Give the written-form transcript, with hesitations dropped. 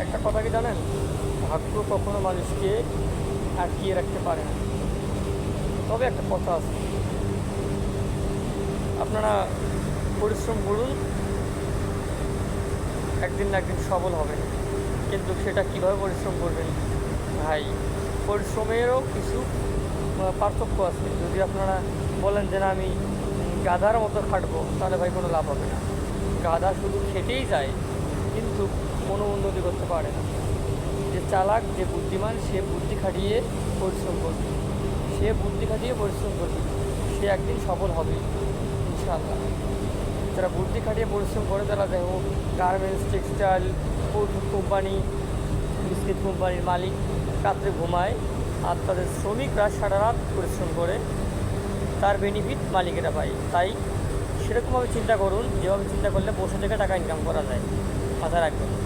একটা কথা কি জানেন, ভাগ্য কখনো মানুষকে আটকিয়ে রাখতে পারে না। তবে একটা কথা আছে, আপনারা পরিশ্রম করুন, একদিন না একদিন সফল হবেন। কিন্তু সেটা কীভাবে পরিশ্রম করবেন ভাই, পরিশ্রমেরও কিছু পার্থক্য আছে। যদি আপনারা বলেন যে না আমি গাধার মতো খাটবো, তাহলে ভাই কোনো লাভ হবে না। গাধা শুধু খেটেই যায়, কিন্তু কোনো উন্নতি করতে পারে না। যে চালাক, যে বুদ্ধিমান, সে বুদ্ধি খাটিয়ে পরিশ্রম করবে, সে একদিন সফল হবে ইনশাআল্লাহ। যারা বুদ্ধি খাটিয়ে পরিশ্রম করে, তারা দেখো গার্মেন্টস, টেক্সটাইল, ওষুধ কোম্পানি, বিস্কিট কোম্পানির মালিক রাত্রে ঘুমায়, আর তাদের শ্রমিকরা সারা রাত পরিশ্রম করে, তার বেনিফিট মালিকেরা পায়। তাই সেরকমভাবে চিন্তা করুন, যেভাবে চিন্তা করলে বসে থেকে টাকা ইনকাম করা যায়, মাথায় রাখবেন।